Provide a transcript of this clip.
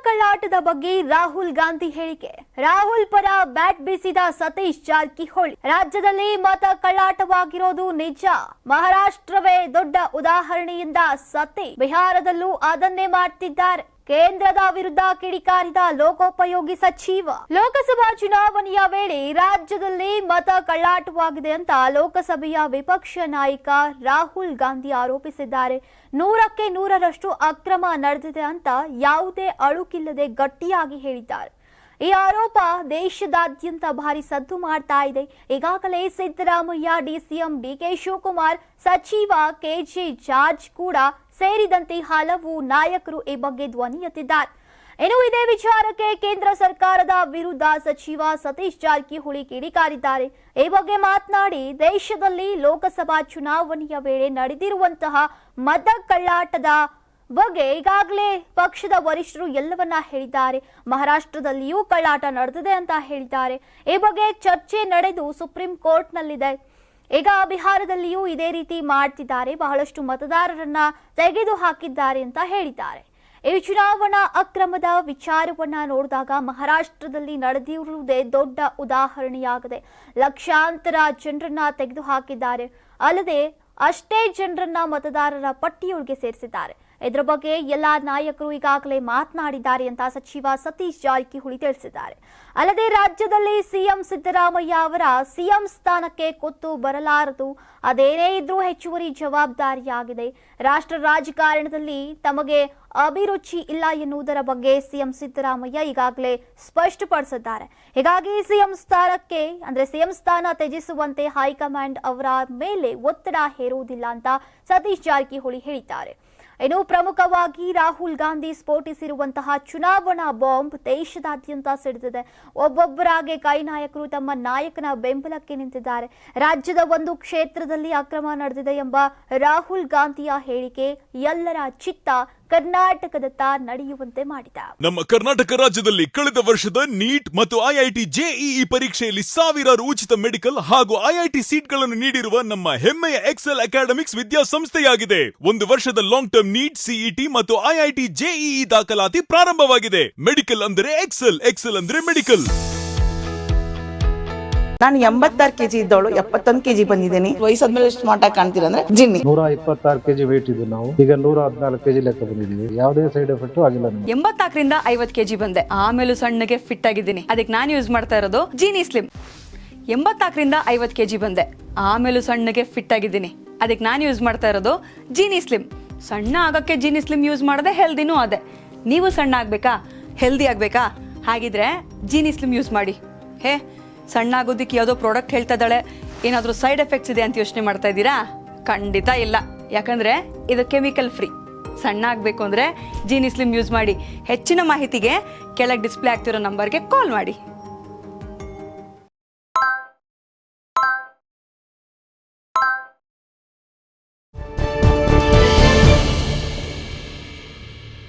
ಕಳ್ಳಾಟದ ಬಗ್ಗೆ ರಾಹುಲ್ ಗಾಂಧಿ ಹೇಳಿಕೆ. ರಾಹುಲ್ ಪರ ಬ್ಯಾಟ್ ಬೀಸಿದ ಸತೀಶ್ ಜಾರಕಿಹೊಳಿ. ರಾಜ್ಯದಲ್ಲಿ ಮತ ಕಳ್ಳಾಟವಾಗಿರೋದು ನಿಜ. ಮಹಾರಾಷ್ಟ್ರವೇ ದೊಡ್ಡ ಉದಾಹರಣೆಯಿಂದ ಸತೀಶ್ ಬಿಹಾರದಲ್ಲೂ ಅದನ್ನೇ ಮಾಡ್ತಿದ್ದಾರೆ. ಕೇಂದ್ರದ ವಿರುದ್ಧ ಕಿಡಿಕಾರಿದ ಲೋಕೋಪಯೋಗಿ ಸಚಿವ. ಲೋಕಸಭಾ ಚುನಾವಣೆಯ ವೇಳೆ ರಾಜ್ಯದಲ್ಲಿ ಮತ ಕಳ್ಳಾಟವಾಗಿದೆ ಅಂತ ಲೋಕಸಭೆಯ ವಿಪಕ್ಷ ನಾಯಕ ರಾಹುಲ್ ಗಾಂಧಿ ಆರೋಪಿಸಿದ್ದಾರೆ. 100ಕ್ಕೆ 100ರಷ್ಟು ಅಕ್ರಮ ನಡೆದಿದೆ ಅಂತ ಯಾವುದೇ ಅಳುಕಿಲ್ಲದೆ ಗಟ್ಟಿಯಾಗಿ ಹೇಳಿದ್ದಾರೆ. ಈ ಆರೋಪ ದೇಶದಾದ್ಯಂತ ಭಾರಿ ಸದ್ದು ಮಾಡ್ತಾ ಇದೆ. ಈಗಾಗಲೇ ಸಿದ್ದರಾಮಯ್ಯ, ಡಿಸಿಎಂ ಡಿಕೆ ಶಿವಕುಮಾರ್, ಸಚಿವ ಕೆಜೆ ಜಾರ್ಜ್ ಕೂಡ ಸೇರಿದಂತೆ ಹಲವು ನಾಯಕರು ಈ ಬಗ್ಗೆ ಧ್ವನಿ ಎತ್ತಿದ್ದಾರೆ. ಇನ್ನು ಇದೇ ವಿಚಾರಕ್ಕೆ ಕೇಂದ್ರ ಸರ್ಕಾರದ ವಿರುದ್ಧ ಸಚಿವ ಸತೀಶ್ ಜಾರಕಿಹೊಳಿ ಕಿಡಿಕಾರಿದ್ದಾರೆ. ಈ ಬಗ್ಗೆ ಮಾತನಾಡಿ, ದೇಶದಲ್ಲಿ ಲೋಕಸಭಾ ಚುನಾವಣೆಯ ವೇಳೆ ನಡೆದಿರುವಂತಹ ಮತ ಕಳ್ಳಾಟದ ಬಗ್ಗೆ ಈಗಾಗಲೇ ಪಕ್ಷದ ವರಿಷ್ಠರು ಎಲ್ಲವನ್ನ ಹೇಳಿದ್ದಾರೆ. ಮಹಾರಾಷ್ಟ್ರದಲ್ಲಿಯೂ ಕಳ್ಳಾಟ ನಡೆದಿದೆ ಅಂತ ಹೇಳಿದ್ದಾರೆ. ಈ ಬಗ್ಗೆ ಚರ್ಚೆ ನಡೆದು ಸುಪ್ರೀಂ ಕೋರ್ಟ್ನಲ್ಲಿದೆ. ಈಗ ಬಿಹಾರದಲ್ಲಿಯೂ ಇದೇ ರೀತಿ ಮಾಡ್ತಿದ್ದಾರೆ. ಬಹಳಷ್ಟು ಮತದಾರರನ್ನ ತೆಗೆದು ಹಾಕಿದ್ದಾರೆ ಅಂತ ಹೇಳಿದ್ದಾರೆ. ಈ ಚುನಾವಣಾ ಅಕ್ರಮದ ವಿಚಾರವನ್ನ ನೋಡಿದಾಗ ಮಹಾರಾಷ್ಟ್ರದಲ್ಲಿ ನಡೆದಿರುವುದೇ ದೊಡ್ಡ ಉದಾಹರಣೆಯಾಗಿದೆ. ಲಕ್ಷಾಂತರ ಜನರನ್ನ ತೆಗೆದು ಹಾಕಿದ್ದಾರೆ. ಅಲ್ಲದೆ ಅಷ್ಟೇ ಜನರನ್ನ ಮತದಾರರ ಪಟ್ಟಿಯೊಳಗೆ ಸೇರಿಸಿದ್ದಾರೆ. ಇದರ ಬಗ್ಗೆ ಎಲ್ಲಾ ನಾಯಕರು ಈಗಾಗಲೇ ಮಾತನಾಡಿದ್ದಾರೆ ಅಂತ ಸಚಿವ ಸತೀಶ್ ಜಾರಕಿಹೊಳಿ ತಿಳಿಸಿದ್ದಾರೆ. ಅಲ್ಲದೆ ರಾಜ್ಯದಲ್ಲಿ ಸಿಎಂ ಸಿದ್ದರಾಮಯ್ಯ ಅವರ ಸಿಎಂ ಸ್ಥಾನಕ್ಕೆ ಕೊತ್ತು ಬರಲಾರದು. ಅದೇನೇ ಇದ್ರೂ ಹೆಚ್ಚುವರಿ ಜವಾಬ್ದಾರಿಯಾಗಿದೆ. ರಾಷ್ಟ್ರ ರಾಜಕಾರಣದಲ್ಲಿ ತಮಗೆ ಅಭಿರುಚಿ ಇಲ್ಲ ಎನ್ನುವುದರ ಬಗ್ಗೆ ಸಿಎಂ ಸಿದ್ದರಾಮಯ್ಯ ಈಗಾಗಲೇ ಸ್ಪಷ್ಟಪಡಿಸಿದ್ದಾರೆ. ಹೀಗಾಗಿ ಸಿಎಂ ಸ್ಥಾನ ತ್ಯಜಿಸುವಂತೆ ಹೈಕಮಾಂಡ್ ಅವರ ಮೇಲೆ ಒತ್ತಡ ಹೇರುವುದಿಲ್ಲ ಅಂತ ಸತೀಶ್ ಜಾರಕಿಹೊಳಿ ಹೇಳಿದ್ದಾರೆ. ಇನ್ನು ಪ್ರಮುಖವಾಗಿ ರಾಹುಲ್ ಗಾಂಧಿ ಸ್ಫೋಟಿಸಿರುವಂತಹ ಚುನಾವಣಾ ಬಾಂಬ್ ದೇಶದಾದ್ಯಂತ ಸಿಡಿದಿದೆ. ಒಬ್ಬೊಬ್ಬರಾಗೆ ಕೈ ನಾಯಕರು ತಮ್ಮ ನಾಯಕನ ಬೆಂಬಲಕ್ಕೆ ನಿಂತಿದ್ದಾರೆ. ರಾಜ್ಯದ ಒಂದು ಕ್ಷೇತ್ರದಲ್ಲಿ ಅಕ್ರಮ ನಡೆದಿದೆ ಎಂಬ ರಾಹುಲ್ ಗಾಂಧಿಯ ಹೇಳಿಕೆ ಎಲ್ಲರ ಚಿತ್ತ ಕರ್ನಾಟಕದತ್ತ ನಡೆಯುವಂತೆ ಮಾಡಿದ. ನಮ್ಮ ಕರ್ನಾಟಕ ರಾಜ್ಯದಲ್ಲಿ ಕಳೆದ ವರ್ಷದ ನೀಟ್ ಮತ್ತು ಐಐಟಿ ಜೆಇಇ ಪರೀಕ್ಷೆಯಲ್ಲಿ ಸಾವಿರಾರು ಉಚಿತ ಮೆಡಿಕಲ್ ಹಾಗೂ ಐಐಟಿ ಸೀಟ್ಗಳನ್ನು ನೀಡಿರುವ ನಮ್ಮ ಹೆಮ್ಮೆಯ ಎಕ್ಸೆಲ್ ಅಕಾಡೆಮಿಕ್ಸ್ ವಿದ್ಯಾಸಂಸ್ಥೆಯಾಗಿದೆ. ಒಂದು ವರ್ಷದ ಲಾಂಗ್ ಟರ್ಮ್ ನೀಟ್, ಸಿಇಟಿ ಮತ್ತು ಐಐಟಿ ಜೆಇಇ ದಾಖಲಾತಿ ಪ್ರಾರಂಭವಾಗಿದೆ. ಮೆಡಿಕಲ್ ಅಂದರೆ ಎಕ್ಸೆಲ್, ಎಕ್ಸೆಲ್ ಅಂದ್ರೆ ಮೆಡಿಕಲ್. ನಾನು 86 kg ಇದ್ದವಳು 71 kg ಬಂದಿದ್ದೀನಿ. ವಯಸ್ಸಾದ್ಮೇಲೆ ಸ್ಮಾರ್ಟ್ ಆಗಿ ಕಾಣ್ತೀರಾ ಅಂದ್ರೆ ಜಿನ್ನಿ. 126 kg ವೇಟ್ ಇದ್ದು ನಾವು ಈಗ 114 kg ಲೆಕ್ಕ ಬಂದಿದ್ದೀವಿ. ಯಾವುದೇ ಸೈಡ್ ಎಫೆಕ್ಟ್ ಆಗಿಲ್ಲ. 84ರಿಂದ 50 kg ಬಂದೆ. ಆಮೇಲೆ ಸಣ್ಣಗೆ ಫಿಟ್ ಆಗಿದ್ದೀನಿ. ಅದಕ್ಕೆ ನಾನು ಯೂಸ್ ಮಾಡ್ತಾ ಇರೋದು ಜೀನಿ ಸ್ಲಿಮ್. 84ರಿಂದ 50 kg ಬಂದೆ. ಆಮೇಲೆ ಸಣ್ಣಗೆ ಫಿಟ್ ಆಗಿದ್ದೀನಿ. ಅದಕ್ಕೆ ನಾನು ಯೂಸ್ ಮಾಡ್ತಾ ಇರೋದು ಜೀನಿ ಸ್ಲಿಮ್. ಸಣ್ಣ ಆಗಕ್ಕೆ ಜೀನಿ ಸ್ಲಿಮ್ ಯೂಸ್ ಮಾಡದೆ ಹೆಲ್ದಿನೂ ಅದೇ. ನೀವು ಸಣ್ಣ ಆಗ್ಬೇಕಾ, ಹೆಲ್ದಿ ಆಗ್ಬೇಕಾ? ಹಾಗಿದ್ರೆ ಜೀನಿ ಸ್ಲಿಮ್ ಯೂಸ್ ಮಾಡಿ. ಸಣ್ಣ ಆಗೋದಕ್ಕೆ ಯಾವುದೋ ಪ್ರಾಡಕ್ಟ್ ಹೇಳ್ತಾ ಇದ್ದಾಳೆ, ಏನಾದರೂ ಸೈಡ್ ಎಫೆಕ್ಟ್ಸ್ ಇದೆ ಅಂತ ಯೋಚನೆ ಮಾಡ್ತಾ ಇದ್ದೀರಾ? ಖಂಡಿತ ಇಲ್ಲ. ಯಾಕಂದ್ರೆ ಇದು ಕೆಮಿಕಲ್ ಫ್ರೀ. ಸಣ್ಣ ಆಗಬೇಕು ಅಂದರೆ ಜೀನಿ ಸ್ಲಿಮ್ ಯೂಸ್ ಮಾಡಿ. ಹೆಚ್ಚಿನ ಮಾಹಿತಿಗೆ ಕೆಳಗೆ ಡಿಸ್ಪ್ಲೇ ಆಗ್ತಿರೋ ನಂಬರ್ಗೆ ಕಾಲ್ ಮಾಡಿ.